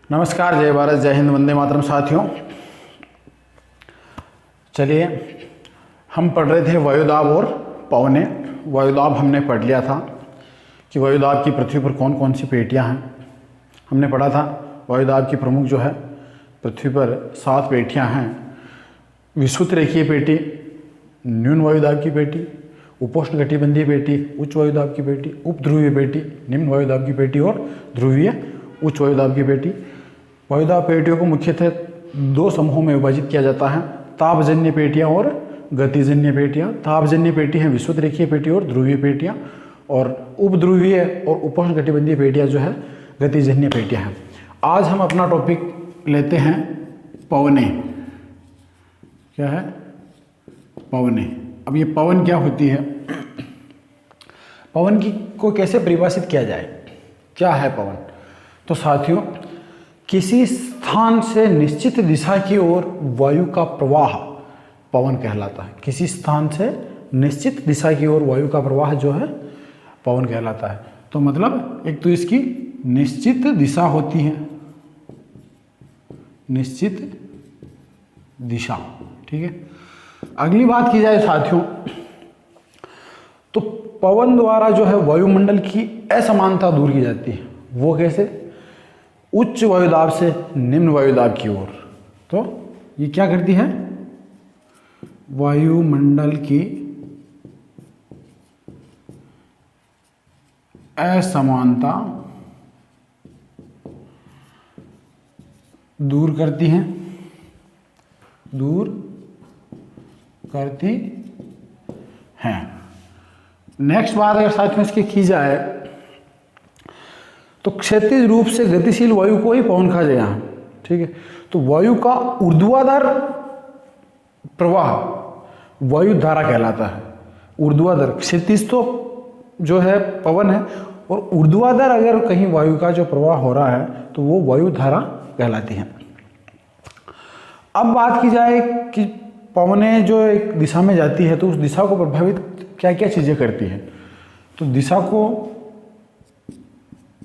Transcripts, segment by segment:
नमस्कार, जय भारत, जय हिंद, वंदे मातरम। साथियों, चलिए हम पढ़ रहे थे वायुदाब और पवने। वायुदाब हमने पढ़ लिया था कि वायुदाब की पृथ्वी पर कौन कौन सी पेटियां हैं। हमने पढ़ा था वायुदाब की प्रमुख जो है पृथ्वी पर 7 पेटियां हैं। विषुवत रेखीय पेटी, न्यून वायुदाब की पेटी, उपोष्ण कटिबंधीय पेटी, उच्च वायुदाब की पेटी, उपध्रुवीय पेटी, निम्न वायुदाब की पेटी और ध्रुवीय उच्च वायुदाब की पेटी। वायुदाब पेटियों को मुख्यतः 2 समूहों में विभाजित किया जाता है, तापजन्य पेटियां और गतिजन्य पेटियां। तापजन्य पेटी है विषुवत रेखीय पेटी और ध्रुवीय पेटियां, और उपध्रुवीय और उपोष्ण कटिबंधीय पेटियां जो है गतिजन्य पेटियां हैं। आज हम अपना टॉपिक लेते हैं पवने। क्या है? पवने। अब ये पवन क्या होती है, पवन की को कैसे परिभाषित किया जाए, क्या है पवन? तो साथियों, किसी स्थान से निश्चित दिशा की ओर वायु का प्रवाह पवन कहलाता है। किसी स्थान से निश्चित दिशा की ओर वायु का प्रवाह जो है पवन कहलाता है। तो मतलब एक तो इसकी निश्चित दिशा होती है, निश्चित दिशा। ठीक है। अगली बात की जाए साथियों, तो पवन द्वारा जो है वायुमंडल की असमानता दूर की जाती है। वो कैसे? उच्च वायुदाब से निम्न वायुदाब की ओर। तो ये क्या करती है? वायुमंडल की असमानता दूर करती है, दूर करती है। नेक्स्ट बात अगर साथ में इसकी की जाए तो क्षैतिज रूप से गतिशील वायु को ही पवन कहा जाए। ठीक है। तो वायु का ऊर्ध्वाधर प्रवाह वायु धारा कहलाता है। ऊर्ध्वाधर, क्षैतिज तो जो है पवन है, और ऊर्ध्वाधर अगर कहीं वायु का जो प्रवाह हो रहा है तो वो वायु धारा कहलाती है। अब बात की जाए कि पवने जो एक दिशा में जाती है तो उस दिशा को प्रभावित क्या क्या चीज़ें करती है। तो दिशा को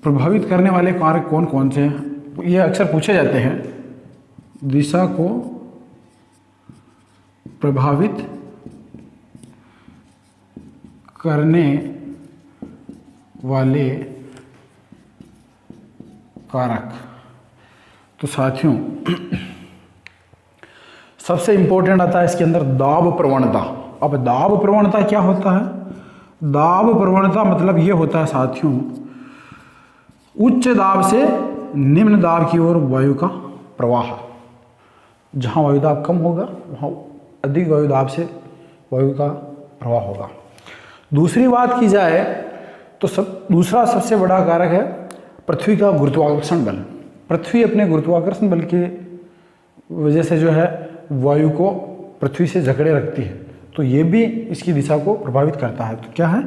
प्रभावित करने वाले कारक कौन कौन से हैं, ये अक्सर पूछे जाते हैं। दिशा को प्रभावित करने वाले कारक। तो साथियों, सबसे इंपॉर्टेंट आता है इसके अंदर दाब प्रवणता। अब दाब प्रवणता क्या होता है? दाब प्रवणता मतलब ये होता है साथियों, उच्च दाब से निम्न दाब की ओर वायु का प्रवाह। जहाँ वायुदाब कम होगा वहाँ अधिक वायुदाब से वायु का प्रवाह होगा। दूसरी बात की जाए तो दूसरा सबसे बड़ा कारक है पृथ्वी का गुरुत्वाकर्षण बल। पृथ्वी अपने गुरुत्वाकर्षण बल की वजह से जो है वायु को पृथ्वी से जकड़े रखती है, तो ये भी इसकी दिशा को प्रभावित करता है। तो क्या है?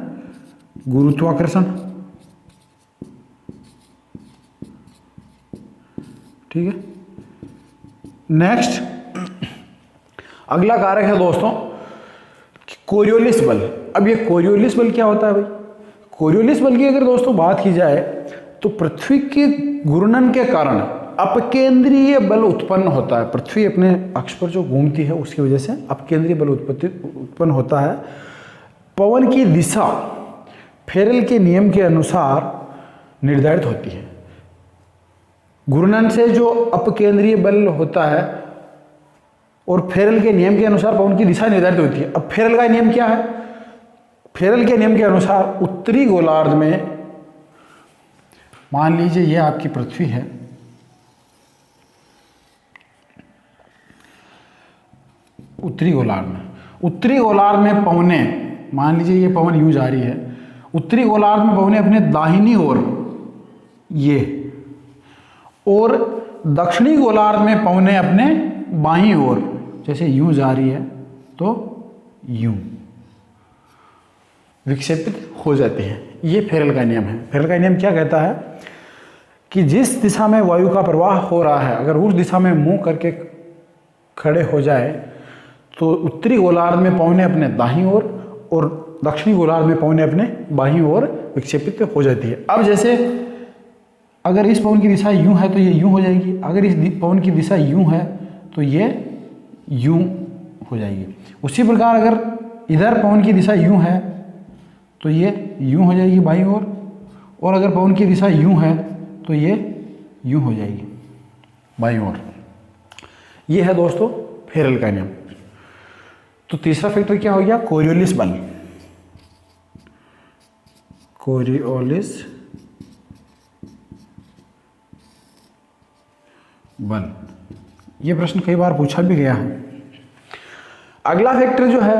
गुरुत्वाकर्षण। ठीक है। नेक्स्ट अगला कारक है दोस्तों कोरियोलिस बल। अब ये कोरियोलिस बल क्या होता है भाई? कोरियोलिस बल की अगर दोस्तों बात की जाए तो पृथ्वी के घूर्णन के कारण अपकेंद्रीय बल उत्पन्न होता है। पृथ्वी अपने अक्ष पर जो घूमती है उसकी वजह से अपकेंद्रीय बल उत्पन्न होता है। पवन की दिशा फेरेल के नियम के अनुसार निर्धारित होती है। घूर्णन से जो अपकेंद्रीय बल होता है और फेरेल के नियम के अनुसार पवन की दिशा निर्धारित होती है। अब फेरेल का नियम क्या है? फेरेल के नियम के अनुसार उत्तरी गोलार्ध में, मान लीजिए यह आपकी पृथ्वी है, उत्तरी गोलार्ध में पवने, मान लीजिए ये पवन यूं जा रही है, उत्तरी गोलार्ध में पवने अपने दाहिनी ओर ये, और दक्षिणी गोलार्ध में पवने अपने बाईं ओर, जैसे यूं जा रही है तो यूं विक्षेपित हो जाती है। ये फेरेल का नियम है। फेरेल का नियम क्या कहता है कि जिस दिशा में वायु का प्रवाह हो रहा है, अगर उस दिशा में मुंह करके खड़े हो जाए तो उत्तरी गोलार्ध में पवने अपने दाहिनी ओर और दक्षिणी गोलार्ध में पवने अपने बाईं ओर विक्षेपित हो जाती है। अब जैसे अगर इस पवन की दिशा यूं है तो ये यूं हो जाएगी, अगर इस पवन की दिशा यूं है तो ये यूं हो जाएगी। उसी प्रकार अगर इधर पवन की दिशा यूं है तो ये यूं हो जाएगी बाईं ओर, और अगर पवन की दिशा यूं है तो ये यूं हो जाएगी बाईं ओर। ये है दोस्तों फेरेल का नियम। तो तीसरा फैक्टर क्या हो गया? कोरियोलिस बल। कोरियोलिस बल, ये प्रश्न कई बार पूछा भी गया है। अगला फैक्टर जो है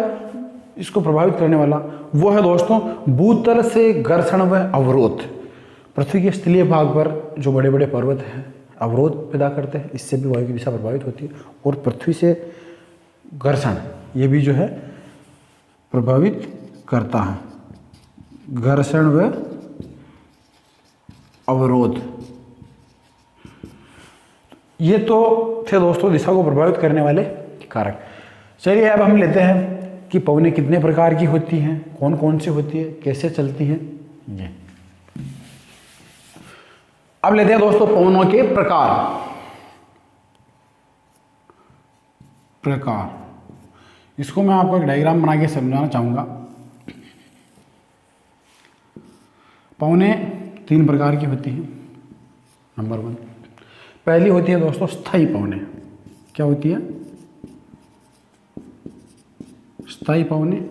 इसको प्रभावित करने वाला वो है दोस्तों भूतल से घर्षण व अवरोध। पृथ्वी के स्थलीय भाग पर जो बड़े बड़े पर्वत हैं अवरोध पैदा करते हैं, इससे भी वायु की दिशा प्रभावित होती है, और पृथ्वी से घर्षण ये भी जो है प्रभावित करता है। घर्षण व अवरोध, ये तो थे दोस्तों दिशा को प्रभावित करने वाले कारक। चलिए अब हम लेते हैं कि पवनें कितने प्रकार की होती हैं, कौन कौन सी होती है, कैसे चलती हैं। ये अब लेते हैं दोस्तों पवनों के प्रकार। इसको मैं आपको एक डायग्राम बना के समझाना चाहूंगा। पवनें 3 प्रकार की होती हैं। नंबर 1 पहली होती है दोस्तों स्थायी पवनें। क्या होती है? स्थायी पवनें,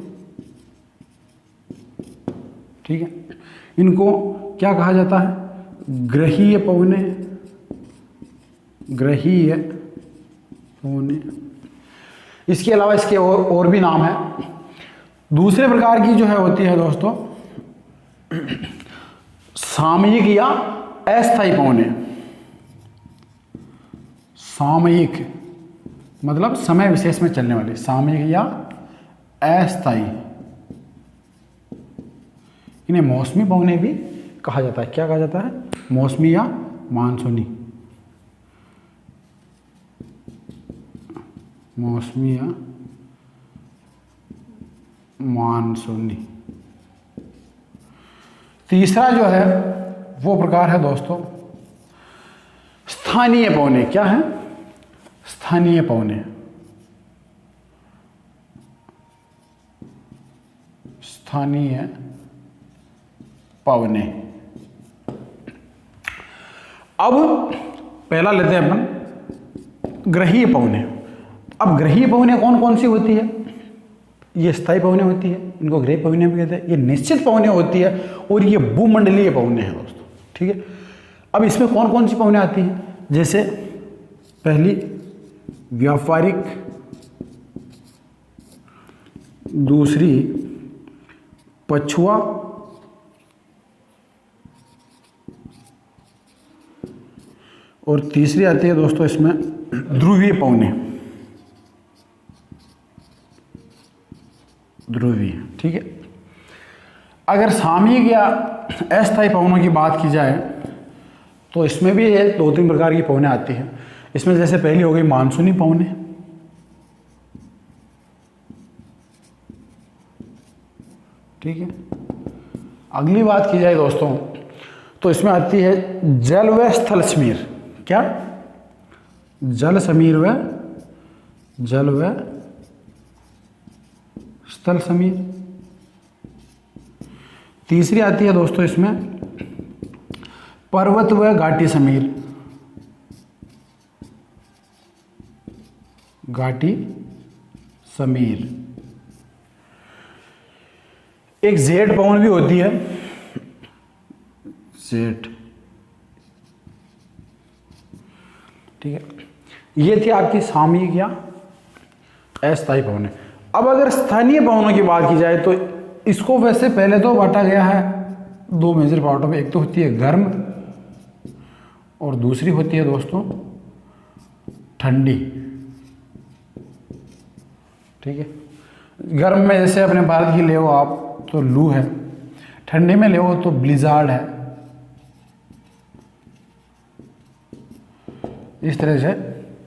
ठीक है। इनको क्या कहा जाता है? ग्रहीय पवनें। ग्रहीय पवनें, इसके अलावा इसके और भी नाम है। दूसरे प्रकार की जो है होती है दोस्तों सामयिक या अस्थायी पवनें। सामयिक मतलब समय विशेष में चलने वाली, सामयिक या अस्थायी। इन्हें मौसमी पवनें भी कहा जाता है। क्या कहा जाता है? मौसमी या मानसूनी। मौसमी या मानसूनी। तीसरा जो है वो प्रकार है दोस्तों स्थानीय पवनें। क्या है? स्थानीय पवनें। स्थानीय पवनें। अब पहला लेते हैं अपन ग्रहीय पवनें। अब ग्रहीय पवनें कौन कौन सी होती है? ये स्थायी पवनें होती है, इनको ग्रहीय पवनें भी कहते हैं। ये निश्चित पवनें होती है और ये भूमंडलीय पवनें हैं दोस्तों, ठीक है। अब इसमें कौन कौन सी पवनें आती हैं? जैसे पहली व्यापारिक, दूसरी पछुआ, और तीसरी आती है दोस्तों इसमें ध्रुवीय पवनें। ध्रुवीय, ठीक है। अगर सामयिक या अस्थायी पवनों की बात की जाए तो इसमें भी 2-3 प्रकार की पवनें आती हैं। इसमें जैसे पहली हो गई मानसूनी पवनें, ठीक है। अगली बात की जाए दोस्तों तो इसमें आती है जल व स्थल समीर। क्या? जल समीर व जल व स्थल समीर। तीसरी आती है दोस्तों इसमें पर्वत व घाटी समीर। घाटी समीर। एक जेट पवन भी होती है, जेट, ठीक है। ये थी आपकी सामयिक या अस्थायी पवनें। अब अगर स्थानीय पवनों की बात की जाए तो इसको वैसे पहले तो बांटा गया है 2 मेजर पार्टों में। एक तो होती है गर्म और दूसरी होती है दोस्तों ठंडी, ठीक है। गर्म में जैसे अपने भारत की ले हो आप तो लू है, ठंडी में ले हो तो ब्लिजार्ड है। इस तरह से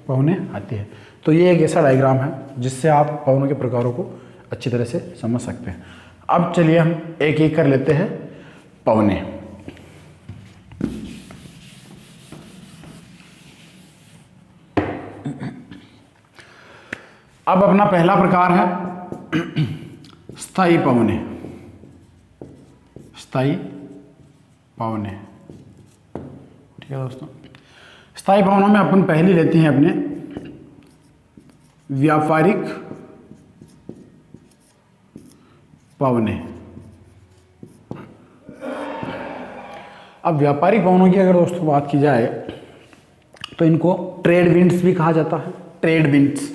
पवनें आती है। तो ये एक ऐसा डायग्राम है जिससे आप पवनों के प्रकारों को अच्छी तरह से समझ सकते हैं। अब चलिए हम एक एक कर लेते हैं पवनें। अब अपना पहला प्रकार है स्थायी पवने। स्थायी पवने, ठीक है दोस्तों। स्थायी पवनों में अपन पहली लेते हैं अपने व्यापारिक पवने। अब व्यापारिक पवनों की अगर दोस्तों बात की जाए तो इनको ट्रेड विंड्स भी कहा जाता है। ट्रेड विंड्स,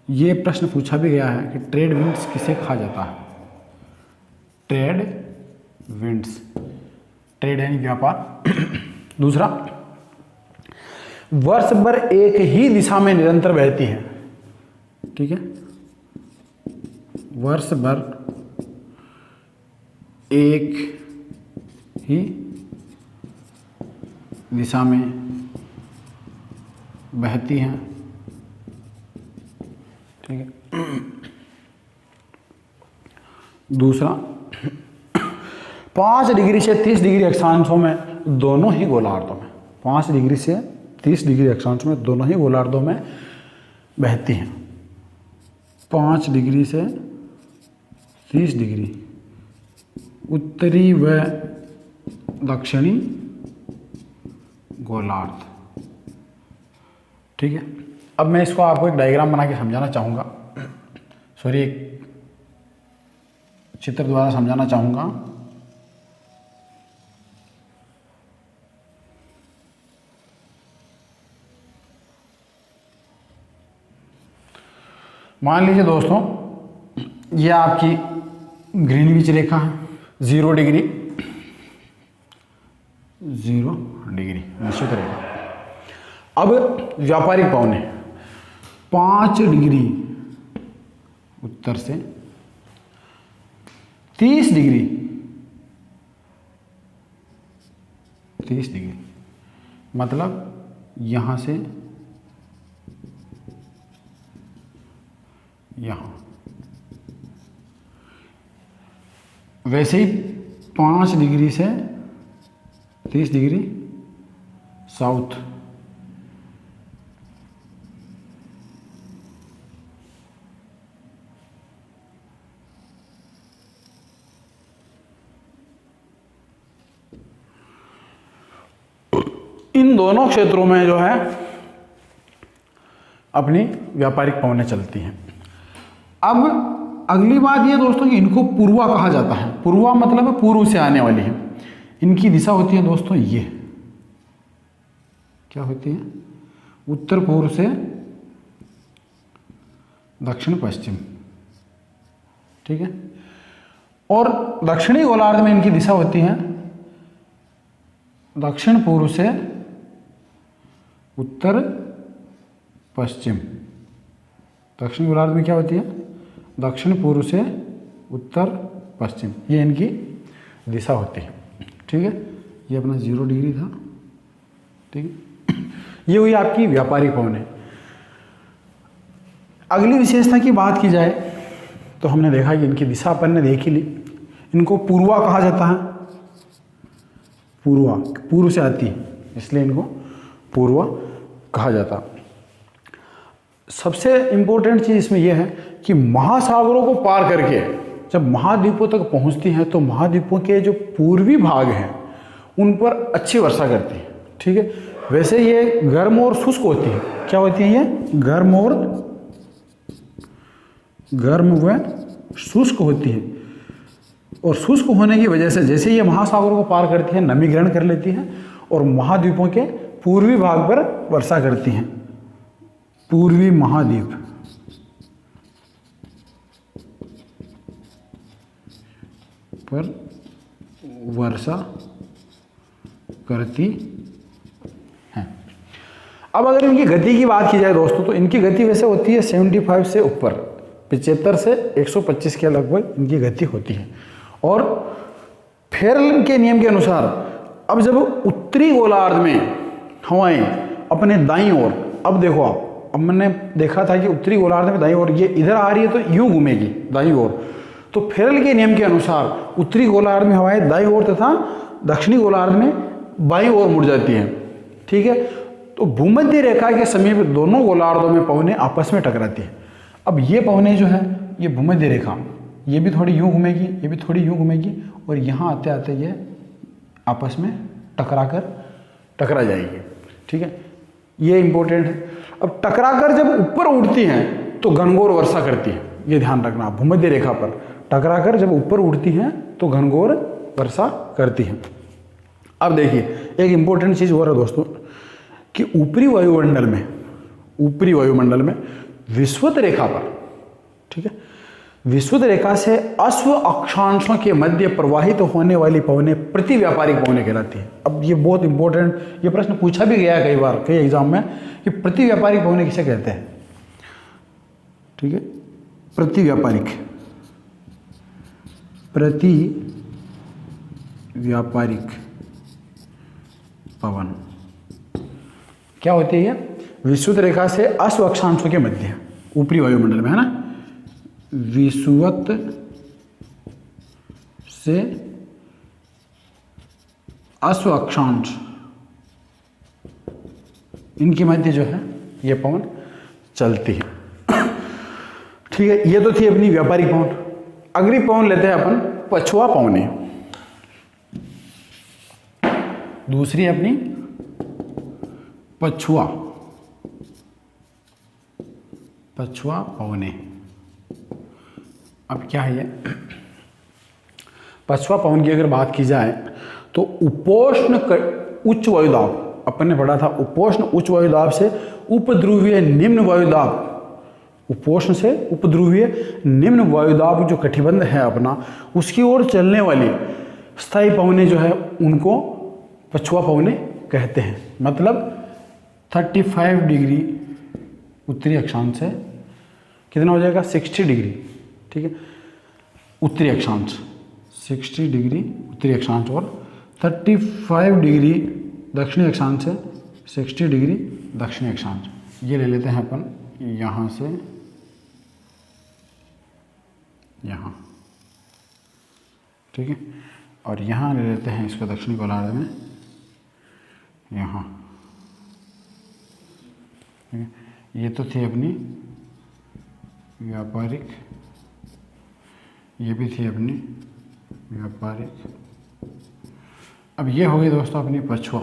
ये प्रश्न पूछा भी गया है कि ट्रेड विंड्स किसे कहा जाता है। ट्रेड विंड्स, ट्रेड यानी व्यापार। दूसरा, वर्ष भर एक ही दिशा में निरंतर बहती है, ठीक है। वर्ष भर एक ही दिशा में बहती हैं, ठीक है। दूसरा, 5 डिग्री से 30 डिग्री अक्षांशों में दोनों ही गोलार्धों में, 5 डिग्री से 30 डिग्री अक्षांश में दोनों ही गोलार्धों में बहती हैं। 5 डिग्री से 30 डिग्री उत्तरी व दक्षिणी गोलार्ध, ठीक है। अब मैं इसको आपको एक डायग्राम बना के समझाना चाहूँगा, सॉरी एक चित्र द्वारा समझाना चाहूँगा। मान लीजिए दोस्तों, ये आपकी ग्रीनविच रेखा है, 0 डिग्री, 0 डिग्री निश्चित रेखा। अब व्यापारिक पवने 5 डिग्री उत्तर से 30 डिग्री, 30 डिग्री मतलब यहां से यहां, वैसे ही 5 डिग्री से 30 डिग्री साउथ, इन दोनों क्षेत्रों में जो है अपनी व्यापारिक पवनें चलती हैं। अब अगली बात ये दोस्तों कि इनको पूर्वा कहा जाता है। पूर्वा मतलब है पूर्व से आने वाली है। इनकी दिशा होती है दोस्तों ये, क्या होती है, उत्तर पूर्व से दक्षिण पश्चिम, ठीक है। और दक्षिणी गोलार्ध में इनकी दिशा होती है दक्षिण पूर्व से उत्तर पश्चिम। दक्षिण गोलार्ध में क्या होती है, दक्षिण पूर्व से उत्तर पश्चिम, ये इनकी दिशा होती है, ठीक है। ये अपना 0 डिग्री था, ठीक है। ये हुई आपकी व्यापारिक पवनें। अगली विशेषता की बात की जाए तो हमने देखा कि इनकी दिशा अपन ने देख ही ली। इनको पूर्वा कहा जाता है, पूर्वा पूर्व से आती है इसलिए इनको पूर्वा कहा जाता। सबसे इम्पोर्टेंट चीज़ इसमें यह है कि महासागरों को पार करके जब महाद्वीपों तक पहुंचती हैं तो महाद्वीपों के जो पूर्वी भाग हैं उन पर अच्छी वर्षा करती है, ठीक है। वैसे ये गर्म और शुष्क होती है। क्या होती है ये, गर्म व शुष्क होती है। और शुष्क होने की वजह से जैसे ये महासागरों को पार करती है नमी ग्रहण कर लेती है और महाद्वीपों के पूर्वी भाग पर वर्षा करती हैं। पूर्वी महाद्वीप पर वर्षा करती हैं। अब अगर इनकी गति की बात की जाए दोस्तों तो इनकी गति वैसे होती है 75 से ऊपर, 75 से 125 के लगभग इनकी गति होती है। और फेरल के नियम के अनुसार अब जब उत्तरी गोलार्ध में हवाएं अपने दाईं ओर, अब देखो आप, अब मैंने देखा था कि उत्तरी गोलार्ध में दाईं ओर ये इधर आ रही है तो यूं घूमेगी दाईं ओर, तो फेरल के नियम के अनुसार उत्तरी गोलार्ध में हवाएं दाईं ओर तथा दक्षिणी गोलार्ध में बाईं ओर मुड़ जाती हैं, ठीक है। तो भूमध्य रेखा के समीप दोनों गोलार्धों में पवनें आपस में टकराती हैं। अब ये पवनें जो है, ये भूमध्य रेखा, ये भी थोड़ी यूं घूमेगी, ये भी थोड़ी यूं घूमेगी, और यहाँ आते आते ये आपस में टकरा जाएगी। ठीक है, ये इंपॉर्टेंट है। अब टकराकर जब ऊपर उड़ती हैं तो घनघोर वर्षा करती है, ये ध्यान रखना। भूमध्य रेखा पर टकराकर जब ऊपर उड़ती हैं तो घनघोर वर्षा करती हैं। अब देखिए एक इंपॉर्टेंट चीज़ हो रहा है दोस्तों कि ऊपरी वायुमंडल में विषुवत रेखा पर, ठीक है, विषुवत रेखा से अश्व अक्षांशों के मध्य प्रवाहित होने वाली पवनें प्रतिव्यापारिक पवनें कहलाती हैं। अब ये बहुत इंपॉर्टेंट, ये प्रश्न पूछा भी गया कई बार कई एग्जाम में कि प्रतिव्यापारिक पवनें किसे कहते हैं। ठीक है, प्रतिव्यापारिक पवन क्या होती है? विषुवत रेखा से अश्व अक्षांशों के मध्य ऊपरी वायुमंडल में, है ना, विषुवत से अश्व अक्षांश, इनके मध्य जो है ये पवन चलती है। ठीक है, ये तो थी अपनी व्यापारिक पवन। अगली पवन लेते हैं अपन पछुआ पवनें। दूसरी अपनी पछुआ पवनें। अब क्या है ये पछुआ पवन की अगर बात की जाए तो उपोष्ण उच्च वायुदाब, अपन ने पढ़ा था उपोष्ण उच्च वायुदाब से उपध्रुवीय निम्न वायुदाब, उपोष्ण से उपध्रुवीय निम्न वायुदाब जो कटिबंध है अपना, उसकी ओर चलने वाली स्थायी पवनें जो है उनको पछुआ पवनें कहते हैं। मतलब 35 डिग्री उत्तरी अक्षांश से कितना हो जाएगा 60 डिग्री, ठीक है, उत्तरी अक्षांश 60 डिग्री उत्तरी अक्षांश और 35 डिग्री दक्षिणी अक्षांश से 60 डिग्री दक्षिणी अक्षांश। ये ले लेते हैं अपन यहाँ से यहाँ, ठीक है, और यहाँ ले लेते हैं इसको दक्षिणी गोलार्ध में यहाँ। ये तो थी अपनी व्यापारिक, ये भी थी अपनी व्यापारिक। अब ये हो गई दोस्तों अपनी पछुआ,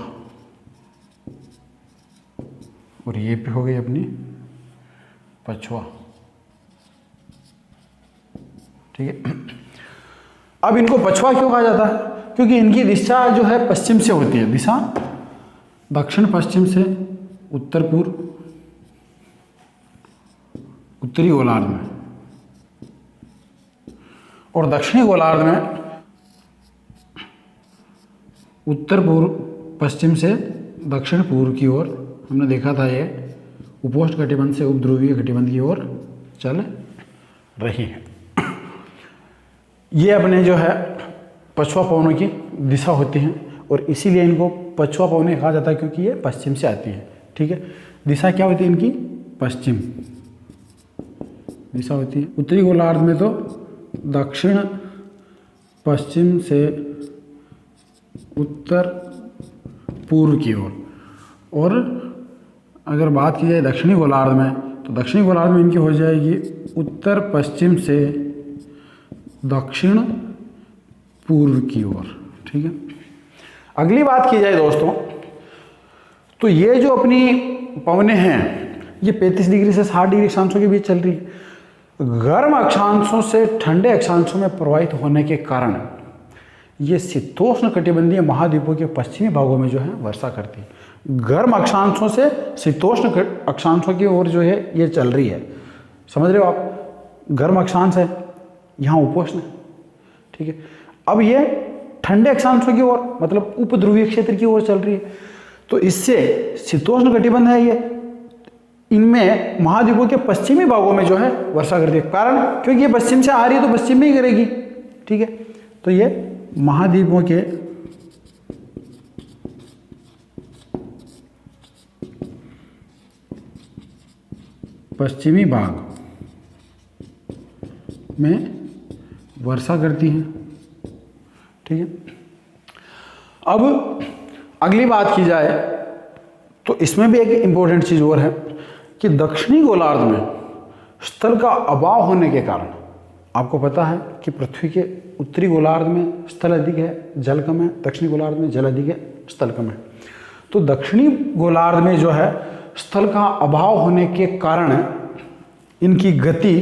और ये भी हो गई अपनी पछुआ। ठीक है, अब इनको पछुआ क्यों कहा जाता है? क्योंकि इनकी दिशा जो है पश्चिम से होती है, दिशा दक्षिण पश्चिम से उत्तर पूर्व उत्तरी गोलार्ध में, और दक्षिणी गोलार्ध में उत्तर पूर्व पश्चिम से दक्षिण पूर्व की ओर। हमने देखा था ये उपोष्ण कटिबंध से उपध्रुवीय कटिबंध की ओर चल रही है। ये अपने जो है पछुआ पवनों की दिशा होती हैं, और इसीलिए इनको पछुआ पवनें कहा जाता है क्योंकि ये पश्चिम से आती है। ठीक है, दिशा क्या होती है इनकी? पश्चिम दिशा होती है। उत्तरी गोलार्ध में तो दक्षिण पश्चिम से उत्तर पूर्व की ओर, और अगर बात की जाए दक्षिणी गोलार्ध में तो दक्षिणी गोलार्ध में इनकी हो जाएगी उत्तर पश्चिम से दक्षिण पूर्व की ओर। ठीक है, अगली बात की जाए दोस्तों तो ये जो अपनी पवनें हैं ये 35 डिग्री से 60 डिग्री अक्षांशों के बीच चल रही है। गर्म अक्षांशों से ठंडे अक्षांशों में प्रवाहित होने के कारण ये शीतोष्ण कटिबंधीय महाद्वीपों के पश्चिमी भागों में जो है वर्षा करती है। गर्म अक्षांशों से शीतोष्ण अक्षांशों की ओर जो है ये चल रही है, समझ रहे हो आप? गर्म अक्षांश है, यहाँ उपोष्ण है। ठीक है, अब ये ठंडे अक्षांशों की ओर मतलब उपध्रुवीय क्षेत्र की ओर चल रही है, तो इससे शीतोष्ण कटिबंध है ये, इनमें महाद्वीपों के पश्चिमी भागों में जो है वर्षा करती है। कारण क्योंकि ये पश्चिम से आ रही है तो पश्चिम में ही करेगी। ठीक है, तो ये महाद्वीपों के पश्चिमी भाग में वर्षा करती हैं। ठीक है, अब अगली बात की जाए तो इसमें भी एक इम्पोर्टेंट चीज़ और है कि दक्षिणी गोलार्ध में स्थल का अभाव होने के कारण, आपको पता है कि पृथ्वी के उत्तरी गोलार्ध में स्थल अधिक है, जल कम है, दक्षिणी गोलार्ध में जल अधिक है, स्थल कम है। तो दक्षिणी गोलार्ध में जो है स्थल का अभाव होने के कारण इनकी गति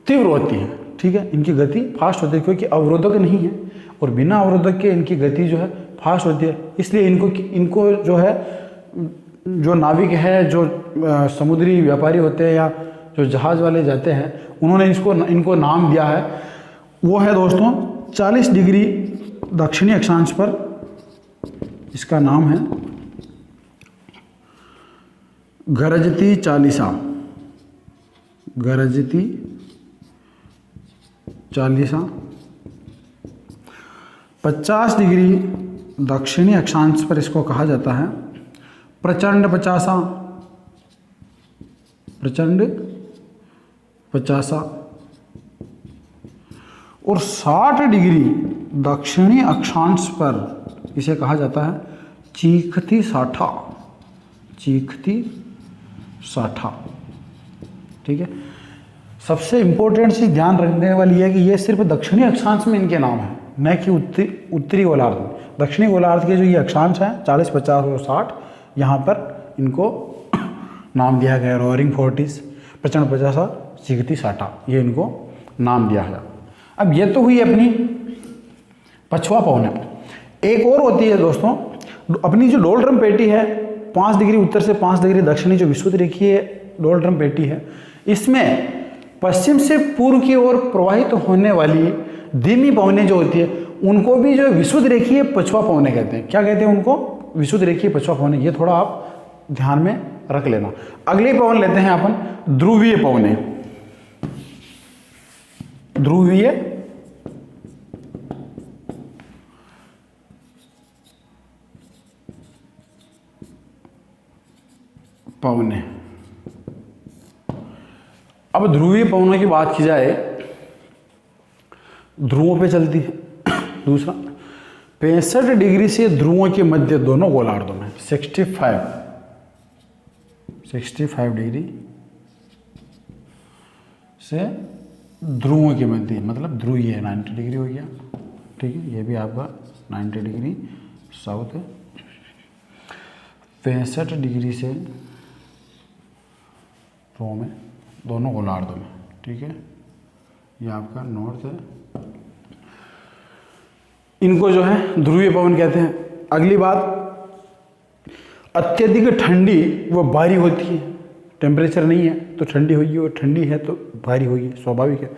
तीव्र होती है, ठीक है, इनकी गति फास्ट होती है, क्योंकि अवरोधक नहीं है और बिना अवरोधक के इनकी गति जो है फास्ट होती है। इसलिए इनको जो है, जो नाविक है, जो समुद्री व्यापारी होते हैं या जो जहाज वाले जाते हैं, उन्होंने इनको नाम दिया है, वो है दोस्तों 40 डिग्री दक्षिणी अक्षांश पर इसका नाम है गरजती चालीसा, गरजती चालीसा। 50 डिग्री दक्षिणी अक्षांश पर इसको कहा जाता है प्रचंड पचासा, प्रचंड पचासा। और 60 डिग्री दक्षिणी अक्षांश पर इसे कहा जाता है चीखती साठा, चीखती साठा, ठीक है। सबसे इंपॉर्टेंट चीज ध्यान रखने वाली है कि ये सिर्फ दक्षिणी अक्षांश में इनके नाम है, न कि उत्तरी गोलार्ध में। दक्षिणी गोलार्ध के जो ये अक्षांश हैं 40, 50 और 60, यहाँ पर इनको नाम दिया गया रोअरिंग फोर्टिस, प्रचंड पचासा, चीखती साठा, ये इनको नाम दिया है। अब ये तो हुई अपनी पछुआ पवने। एक और होती है दोस्तों अपनी जो डोलड्रम पेटी है, 5 डिग्री उत्तर से 5 डिग्री दक्षिणी जो विषुवत रेखीय डोलड्रम पेटी है, इसमें पश्चिम से पूर्व की ओर प्रवाहित होने वाली धीमी पवनें जो होती है उनको भी जो विषुवत रेखीय पछुआ पवनें कहते हैं। क्या कहते हैं उनको? विषुवत रेखीय पछुआ पवनें। ये थोड़ा आप ध्यान में रख लेना। अगली पवन लेते हैं अपन ध्रुवीय पवनें। ध्रुवीय पवनें। अब ध्रुवीय पवनों की बात की जाए, ध्रुवों पे चलती है। दूसरा 65 डिग्री से ध्रुवों के मध्य दोनों गोलार्धों में 65 डिग्री से ध्रुवों के मध्य, मतलब ध्रुवीय है 90 डिग्री हो गया, ठीक है। ये भी आपका 90 डिग्री साउथ है। 65 डिग्री से ध्रुवों में दोनों गोलार्धों में, ठीक है। ये आपका नॉर्थ है। इनको जो है ध्रुवीय पवन कहते हैं। अगली बात, अत्यधिक ठंडी व भारी होती है। टेम्परेचर नहीं है तो ठंडी होगी और ठंडी है तो भारी होगी, स्वाभाविक है।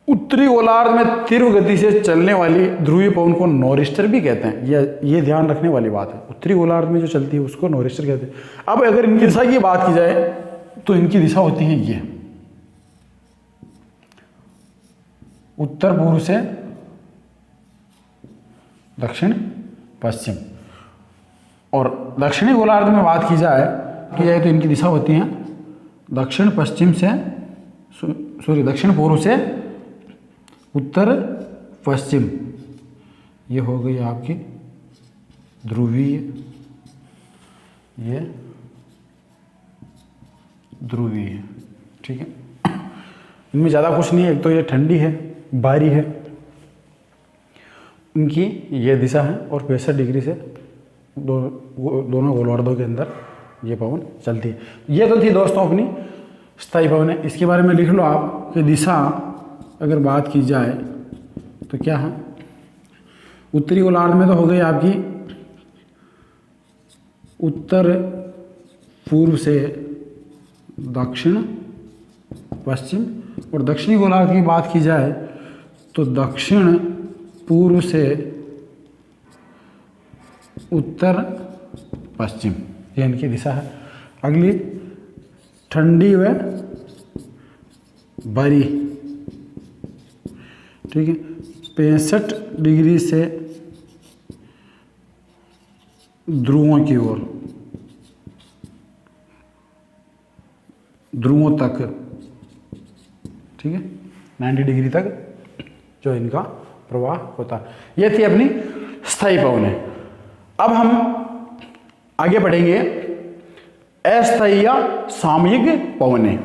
उत्तरी गोलार्ध में तीव्र गति से चलने वाली ध्रुवीय पवन को नॉरिस्टर भी कहते हैं। ये ध्यान रखने वाली बात है। उत्तरी गोलार्ध में जो चलती है उसको नॉरिस्टर कहते हैं। अब अगर इनकी दिशा की बात की जाए तो इनकी दिशा होती है ये, उत्तर पूर्व से दक्षिण पश्चिम। और दक्षिणी गोलार्ध में बात की जाए तो इनकी दिशा होती है दक्षिण पश्चिम से, दक्षिण पूर्व से उत्तर पश्चिम। ये हो गई आपकी ध्रुवीय, ये ध्रुवीय, ठीक है। इनमें ज़्यादा कुछ नहीं है। एक तो ये ठंडी है, भारी है, इनकी ये दिशा है और 65 डिग्री से दोनों गोलार्धों के अंदर ये पवन चलती है। ये तो थी दोस्तों अपनी स्थायी पवन है। इसके बारे में लिख लो आप कि दिशा अगर बात की जाए तो क्या है, उत्तरी गोलार्ध में तो हो गई आपकी उत्तर पूर्व से दक्षिण पश्चिम, और दक्षिणी गोलार्ध की बात की जाए तो दक्षिण पूर्व से उत्तर पश्चिम, ये इनकी दिशा है। अगली ठंडी व भारी, ठीक है। 65 डिग्री से ध्रुवों की ओर, ध्रुवों तक, ठीक है, 90 डिग्री तक जो इनका प्रवाह होता है। ये थी अपनी स्थायी पवनें। अब हम आगे बढ़ेंगे। अस्थैर्य सामयिक पवने।